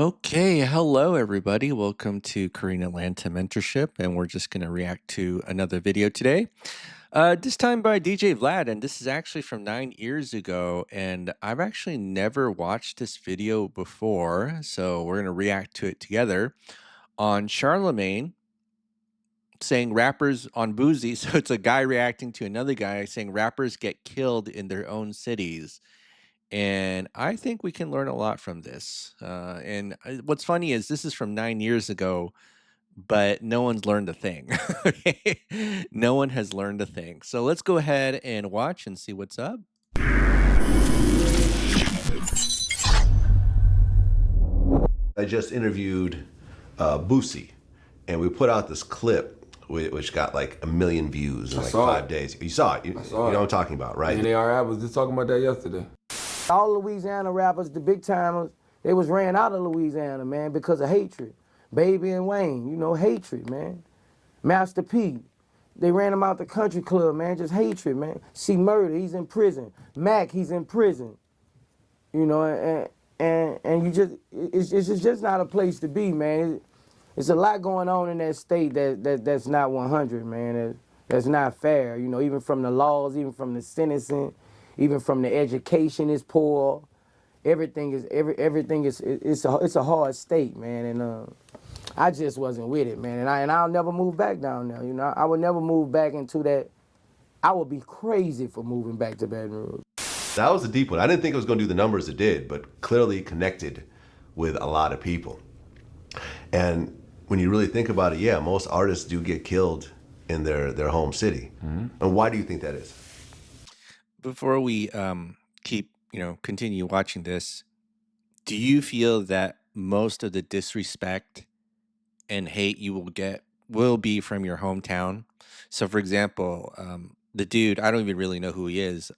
Okay, hello everybody. Welcome to Korean Atlanta Mentorship, and we're just going to react to another video today. This time by DJ Vlad, and this is actually from 9 years ago, and I've actually never watched this video before, so we're going to react to it together on Charlemagne saying rappers on Boozy. So it's a guy reacting to another guy saying rappers get killed in their own cities. And I think we can learn a lot from this. What's funny is this is from 9 years ago, but no one's learned a thing. Okay? No one has learned a thing. So let's go ahead and watch and see what's up. I just interviewed Boosie, and we put out this clip which got like 1 million views in like 5 days. You saw it. You know what I'm talking about, right? And I was just talking about that yesterday. All Louisiana rappers, the big timers, they was ran out of Louisiana, man, because of hatred. Baby and Wayne, hatred, man. Master P, they ran him out the country club, man, just hatred, man. C Murder, he's in prison. Mac, he's in prison. And you just, it's just not a place to be, man. It's a lot going on in that state that's not 100, man. That's not fair, even from the laws, even from the sentencing, even from the education is poor. Everything is it's a hard state, man, and I just wasn't with it, man. And I'll never move back down there. I would never move back into that. I would be crazy for moving back to Baton Rouge. That was a deep one. I didn't think it was going to do the numbers it did, but clearly connected with a lot of people. And when you really think about it, yeah, most artists do get killed in their home city. And why do you think that is? Before we continue watching this, do you feel that most of the disrespect and hate you will get will be from your hometown? So, for example, the dude, I don't even really know who he is,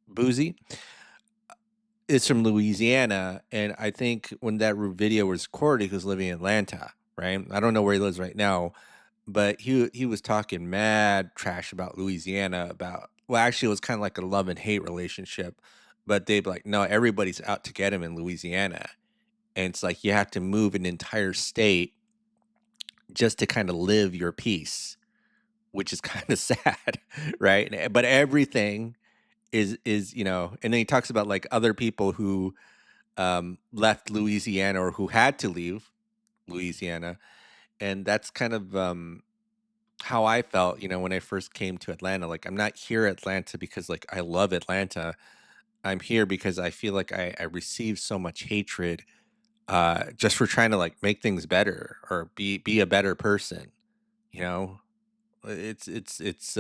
Boozy, is from Louisiana, and I think when that video was recorded, he was living in Atlanta, right? I don't know where he lives right now, but he was talking mad trash about Louisiana. Well, actually, it was kind of like a love and hate relationship, but they'd be like, no, everybody's out to get him in Louisiana, and it's like you have to move an entire state just to kind of live your peace, which is kind of sad, right? But everything is and then he talks about like other people who left Louisiana or who had to leave Louisiana, and that's kind of how I felt, when I first came to Atlanta. Like, I'm not here at Atlanta because like I love Atlanta. I'm here because I feel like I received so much hatred just for trying to like make things better or be a better person. You know, it's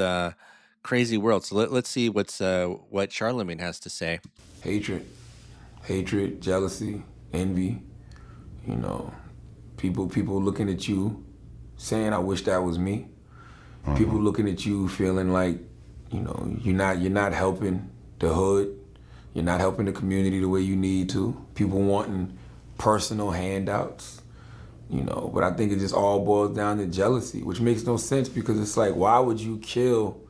crazy world. So let's see what Charlemagne has to say. Hatred, jealousy, envy. People looking at you, saying, "I wish that was me." People looking at you, feeling like, you're not helping the hood. You're not helping the community the way you need to. People wanting personal handouts. But I think it just all boils down to jealousy, which makes no sense because it's like, why would you kill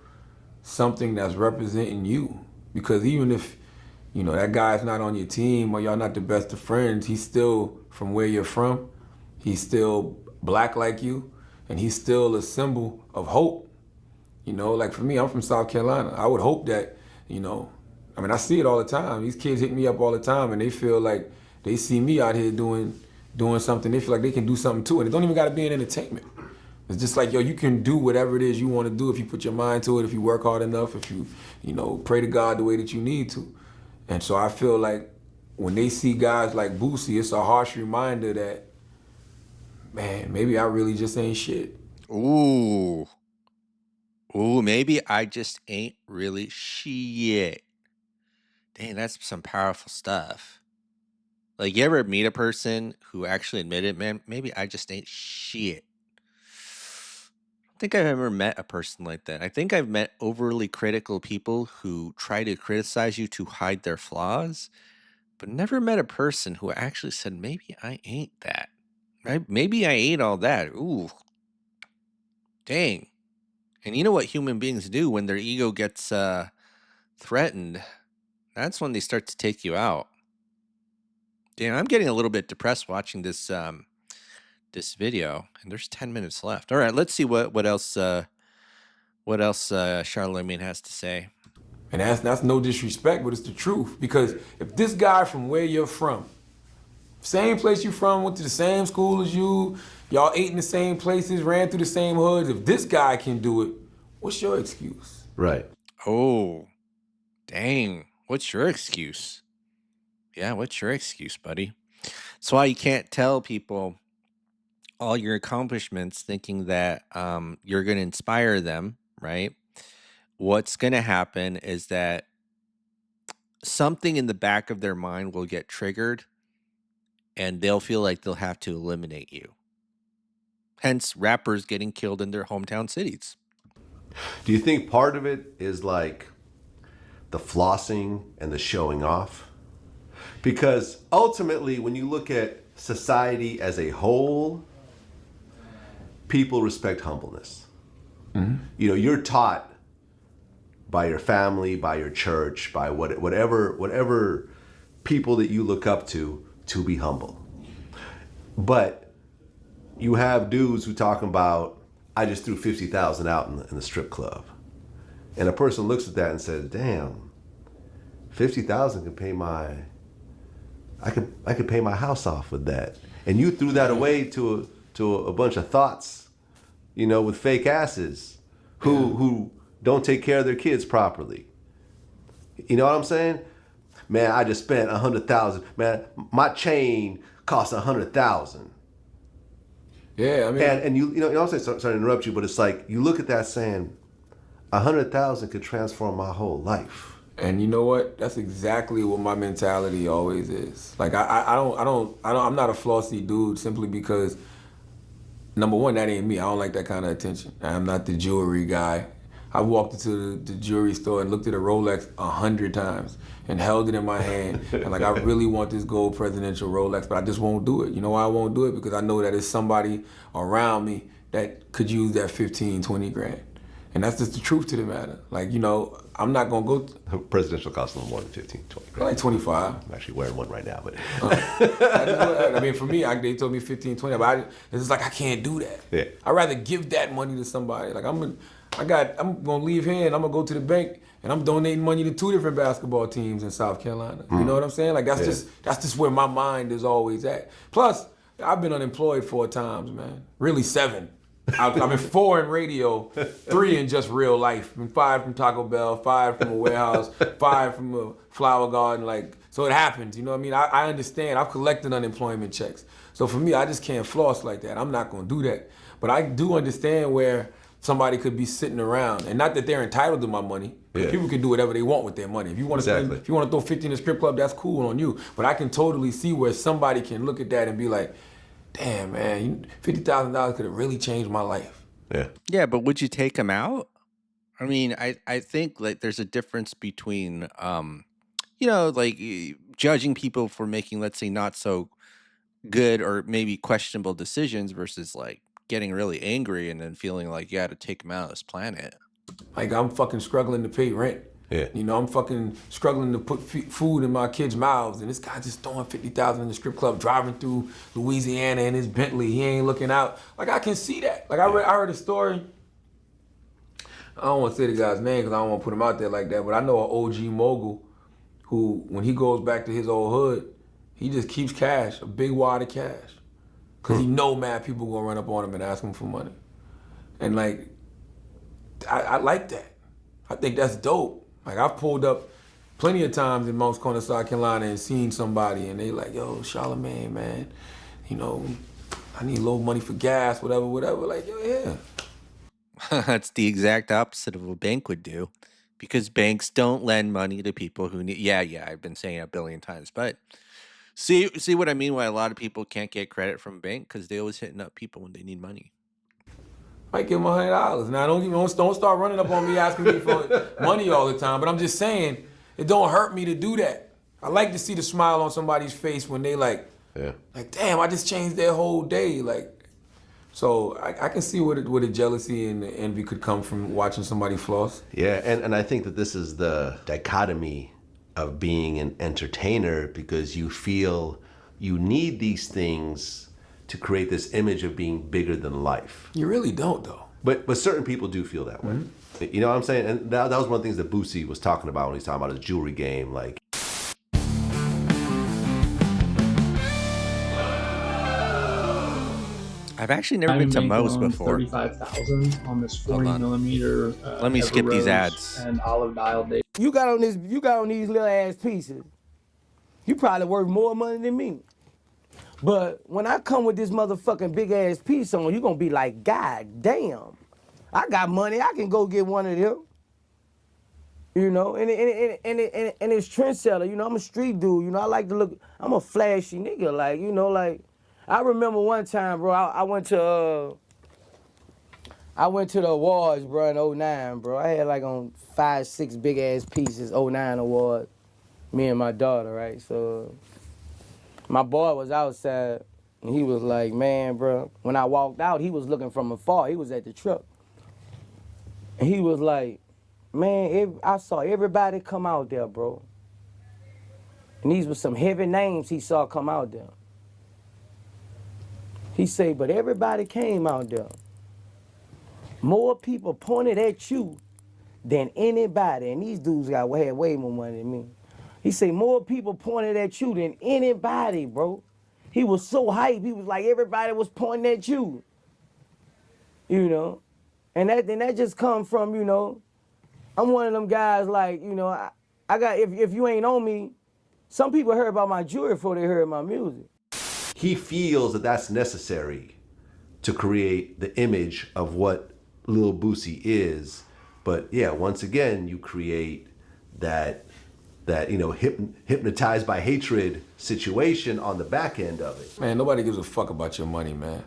something that's representing you? Because even if, that guy's not on your team or y'all not the best of friends, he's still from where you're from. He's still black like you, and he's still a symbol of hope. Like for me, I'm from South Carolina. I would hope that, I see it all the time. These kids hit me up all the time and they feel like they see me out here doing something. They feel like they can do something too. And it don't even gotta be in entertainment. It's just like, yo, you can do whatever it is you want to do if you put your mind to it, if you work hard enough, if you, pray to God the way that you need to. And so I feel like when they see guys like Boosie, it's a harsh reminder that, man, maybe I really just ain't shit. Ooh, maybe I just ain't really shit. Dang, that's some powerful stuff. Like, you ever meet a person who actually admitted, man, maybe I just ain't shit? I don't think I've ever met a person like that. I think I've met overly critical people who try to criticize you to hide their flaws, but never met a person who actually said, maybe I ain't that. Right? Maybe I ain't all that. Ooh, dang. And you know what human beings do when their ego gets threatened? That's when they start to take you out. Dan, I'm getting a little bit depressed watching this video, and there's 10 minutes left. All right, let's see what else Charlemagne has to say. And that's no disrespect, but it's the truth. Because if this guy from where you're from, same place you from, went to the same school as you, y'all ate in the same places, ran through the same hoods, if this guy can do it, what's your excuse? Right. Oh, dang. What's your excuse? Yeah, what's your excuse, buddy? That's why you can't tell people all your accomplishments thinking that you're going to inspire them, right? What's going to happen is that something in the back of their mind will get triggered and they'll feel like they'll have to eliminate you. Hence, rappers getting killed in their hometown cities. Do you think part of it is like the flossing and the showing off? Because ultimately, when you look at society as a whole, people respect humbleness. You know, you're taught by your family, by your church, by whatever people that you look up to be humble. But you have dudes who talking about, I just threw 50,000 out in the strip club. And a person looks at that and says, damn, 50,000 can pay I could pay my house off with that. And you threw that away to a bunch of thoughts, you know, with fake asses who don't take care of their kids properly. You know what I'm saying? Man, I just spent 100,000. Man, my chain cost 100,000. Yeah, I mean, And you know what I'm saying? Sorry to interrupt you, but it's like you look at that saying, 100,000 could transform my whole life. and you know what? That's exactly what my mentality always is. Like I'm not a flossy dude simply because, number one, that ain't me. I don't like that kind of attention. I'm not the jewelry guy. I walked into the jewelry store and looked at a Rolex 100 times and held it in my hand. And like, I really want this gold presidential Rolex, but I just won't do it. You know why I won't do it? Because I know that there's somebody around me that could use that 15, 20 grand. And that's just the truth to the matter. Like, you know, I'm not gonna go Presidential costs a little more than 15, 20 grand. like 25. I'm actually wearing one right now, but I mean, for me, they told me 15, 20, but it's just like, I can't do that. Yeah. I'd rather give that money to somebody. Like, I'm gonna leave here and I'm gonna go to the bank and I'm donating money to 2 different basketball teams in South Carolina. You know what I'm saying? Like, that's just where my mind is always at. Plus, I've been unemployed 4 times, man. Really 7. I've been 4 in radio, 3 in just real life. 5 from Taco Bell, 5 from a warehouse, 5 from a flower garden. Like, so it happens, you know what I mean? I understand. I've collected unemployment checks. So for me, I just can't floss like that. I'm not gonna do that. But I do understand where somebody could be sitting around, and not that they're entitled to my money. Yeah. People can do whatever they want with their money. If you want to Exactly. if you want to throw 50 in a strip club, that's cool on you. But I can totally see where somebody can look at that and be like, damn, man, $50,000 could have really changed my life. yeah. Yeah, but would you take them out? I mean, I think like there's a difference between like judging people for making, let's say, not so good or maybe questionable decisions versus like getting really angry and then feeling like you had to take them out of this planet. Like, I'm fucking struggling to pay rent. Yeah. You know, I'm fucking struggling to put food in my kids' mouths, and this guy just throwing 50,000 in the strip club, driving through Louisiana in his Bentley. He ain't looking out. Like, I can see that. Like, I heard a story. I don't want to say the guy's name because I don't want to put him out there like that, but I know an OG mogul who, when he goes back to his old hood, he just keeps cash, a big wad of cash. Because he know mad people gonna run up on him and ask him for money. And like, I like that. I think that's dope. Like, I've pulled up plenty of times in Moncks Corner, South Carolina, and seen somebody and they like, yo, Charlemagne, man, you know, I need a little money for gas, whatever. Like, yo, yeah. That's the exact opposite of what a bank would do, because banks don't lend money to people who need. Yeah, I've been saying it a billion times, but see what I mean? Why a lot of people can't get credit from a bank, because they always hitting up people when they need money. Might give him $100. Now, don't start running up on me asking me for money all the time. But I'm just saying, it don't hurt me to do that. I like to see the smile on somebody's face when they like, damn, I just changed their whole day. Like, so I can see where the jealousy and the envy could come from watching somebody floss. Yeah, and I think that this is the dichotomy of being an entertainer, because you feel you need these things to create this image of being bigger than life. You really don't, though. But certain people do feel that way. Mm-hmm. You know what I'm saying? And that was one of the things that Boosie was talking about when he's talking about his jewelry game. Like, I've actually never been to Moe's before. 35,000 on this 40mm. Let me skip these ads. And olive dial date. You got on these little ass pieces. You probably worth more money than me. But when I come with this motherfucking big ass piece on, you gonna be like, God damn, I got money, I can go get one of them. You know, and it's trendsetter, you know, I'm a street dude, you know, I like to look, I'm a flashy nigga, like, you know, like, I remember one time, bro, I went to the awards, bro, in 09, bro. I had like on 5, 6 big ass pieces, 09 award, me and my daughter, right? So my boy was outside and he was like, man, bro, when I walked out, he was looking from afar. He was at the truck. And he was like, man, I saw everybody come out there, bro. And these were some heavy names he saw come out there. He said, but everybody came out there. More people pointed at you than anybody. And these dudes had way more money than me. He said, more people pointed at you than anybody, bro. He was so hyped. He was like, everybody was pointing at you. You know? And that just come from, you know, I'm one of them guys like, you know, I got, if you ain't on me, some people heard about my jewelry before they heard my music. he feels that that's necessary to create the image of what Lil Boosie is. But yeah, once again, you create that you know, hypnotized by hatred situation on the back end of it. Man, nobody gives a fuck about your money, man.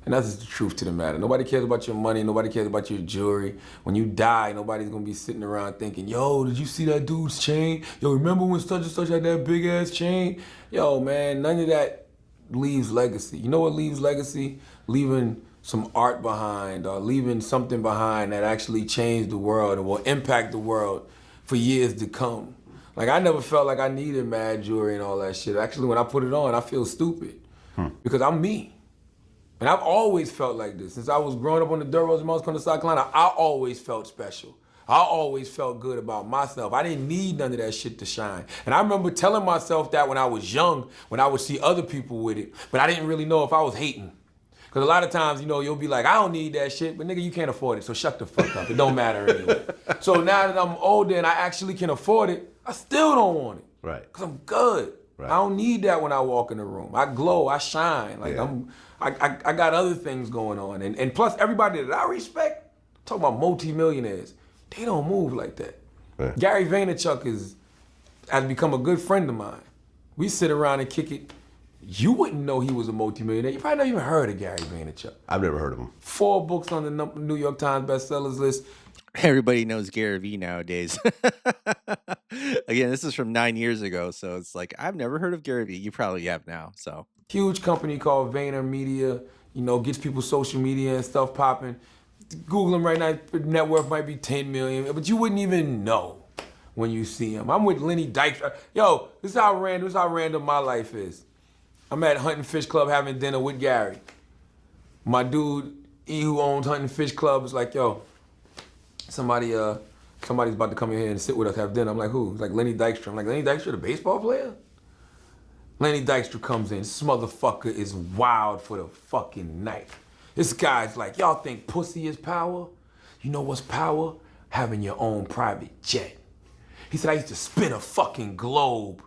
And that's just the truth to the matter. Nobody cares about your money. Nobody cares about your jewelry. When you die, nobody's gonna be sitting around thinking, yo, did you see that dude's chain? Yo, remember when such and such had that big ass chain? Yo, man, none of that leaves legacy. You know what leaves legacy? Leaving some art behind or leaving something behind that actually changed the world and will impact the world for years to come. Like, I never felt like I needed mad jewelry and all that shit. Actually, when I put it on, I feel stupid because I'm me. And I've always felt like this. Since I was growing up on the dirt roads in South Carolina, I always felt special. I always felt good about myself. I didn't need none of that shit to shine. And I remember telling myself that when I was young, when I would see other people with it, but I didn't really know if I was hating. Because a lot of times, you know, you'll be like, I don't need that shit, but nigga, you can't afford it, so shut the fuck up. It don't matter anyway. So now that I'm older and I actually can afford it, I still don't want it. Right. Because I'm good. Right. I don't need that when I walk in the room. I glow, I shine. Like I got other things going on. And plus everybody that I respect, I'm talking about multi-millionaires, they don't move like that. Right. Gary Vaynerchuk has become a good friend of mine. We sit around and kick it. You wouldn't know he was a multi-millionaire. You probably never even heard of Gary Vaynerchuk. I've never heard of him. 4 books on the New York Times bestsellers list. Everybody knows Gary Vee nowadays. Again, this is from 9 years ago, so it's like, I've never heard of Gary Vee. You probably have now, so. Huge company called Vayner Media, you know, gets people social media and stuff popping. Google him right now, net worth might be 10 million, but you wouldn't even know when you see him. I'm with Lenny Dykstra. Yo, this is how random my life is. I'm at Hunting Fish Club having dinner with Gary. My dude, E, who owns Hunting Fish Club, is like, yo, somebody's about to come in here and sit with us, have dinner. I'm like, who? He's like, Lenny Dykstra. I'm like, Lenny Dykstra, the baseball player? Lenny Dykstra comes in. This motherfucker is wild for the fucking night. This guy's like, y'all think pussy is power? You know what's power? Having your own private jet. He said, I used to spin a fucking globe.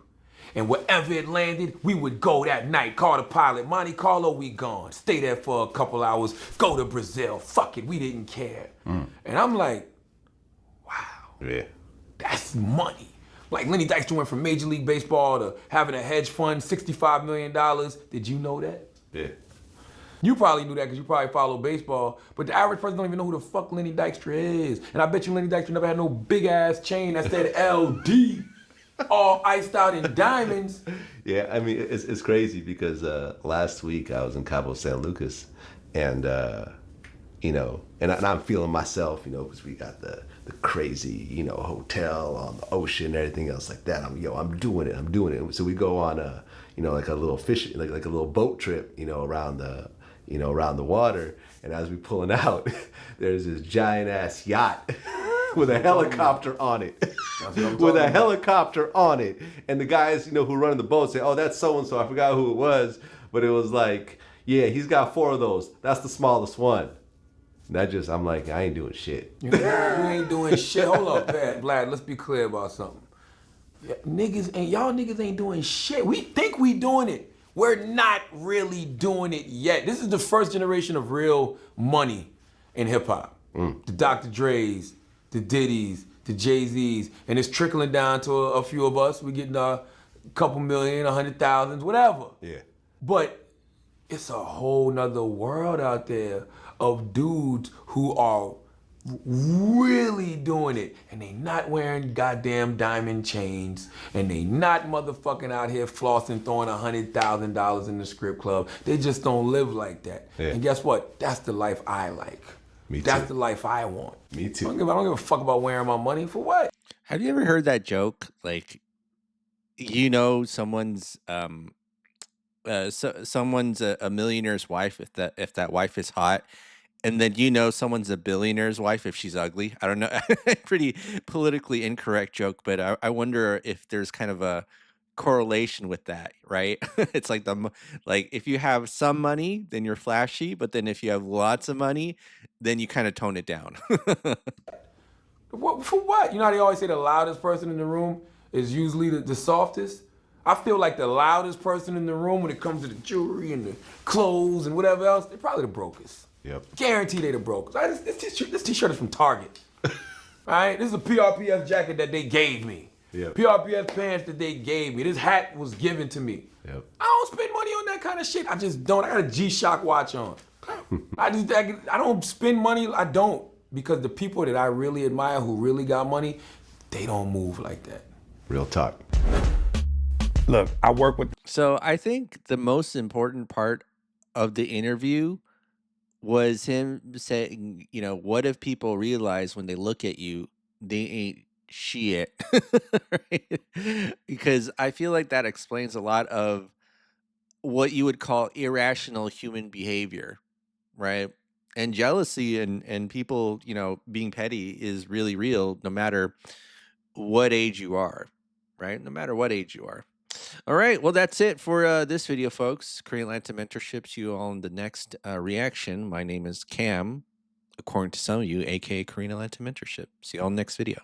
And wherever it landed, we would go that night. Call the pilot, Monte Carlo, we gone. Stay there for a couple hours, go to Brazil. Fuck it, we didn't care. And I'm like, wow, Yeah. that's money. Like Lenny Dykstra went from Major League Baseball to having a hedge fund, $65 million. Did you know that? Yeah. You probably knew that because you probably follow baseball, but the average person don't even know who the fuck Lenny Dykstra is. And I bet you Lenny Dykstra never had no big ass chain that said LD. All iced out in diamonds. Yeah, I mean, it's crazy because last week I was in Cabo San Lucas, and you know, and I'm feeling myself, you know, because we got the crazy, you know, hotel on the ocean and everything else like that. I'm doing it. So we go on a, you know, like a little fish, like a little boat trip, you know, around the water. And as we pulling out, there's this giant ass yacht with a helicopter on it. With a helicopter on it. And the guys, you know, who run the boat say, oh, that's so and so. I forgot who it was, but it was like, yeah, he's got 4 of those. That's the smallest one. I'm like, I ain't doing shit. You ain't doing shit. Hold up, Vlad, let's be clear about something. Y'all niggas ain't doing shit. We think we doing it. We're not really doing it yet. This is the first generation of real money in hip hop. The Dr. Dre's, the Diddy's, the Jay-Z's, and it's trickling down to a few of us. We're getting a couple million, 100,000, whatever. Yeah. But it's a whole nother world out there of dudes who are really doing it, and they not wearing goddamn diamond chains, and they not motherfucking out here flossing, throwing $100,000 in the strip club. They just don't live like that. Yeah. And guess what? That's the life I like. Me too. That's the life I want. Me too. I don't give a fuck about wearing my money for what? Have you ever heard that joke? Like, you know, someone's someone's a millionaire's wife if that wife is hot, and then you know someone's a billionaire's wife if she's ugly. I don't know, pretty politically incorrect joke, but I wonder if there's kind of a correlation with that, right? It's like like if you have some money, then you're flashy, but then if you have lots of money, then you kind of tone it down. For what? You know how they always say the loudest person in the room is usually the softest? I feel like the loudest person in the room when it comes to the jewelry and the clothes and whatever else, they're probably the brokest. Yep. Guarantee they the brokest. This t-shirt is from Target. All right? This is a PRPS jacket that they gave me. Yep. PRPS pants that they gave me. This hat was given to me. Yep. I don't spend money on that kind of shit. I just don't. I got a G-Shock watch on. I don't spend money. I don't. Because the people that I really admire who really got money, they don't move like that. Real talk. Look, I work with... So I think the most important part of the interview was him saying, you know, what if people realize when they look at you, they ain't shit? Right? Because I feel like that explains a lot of what you would call irrational human behavior, right? And jealousy and people, you know, being petty is really real no matter what age you are, right? No matter what age you are. All right. Well, that's it for this video, folks. Korean Atlanta Mentorship. See you all in the next reaction. My name is Cam, according to some of you, aka Korean Atlanta Mentorship. See you all in the next video.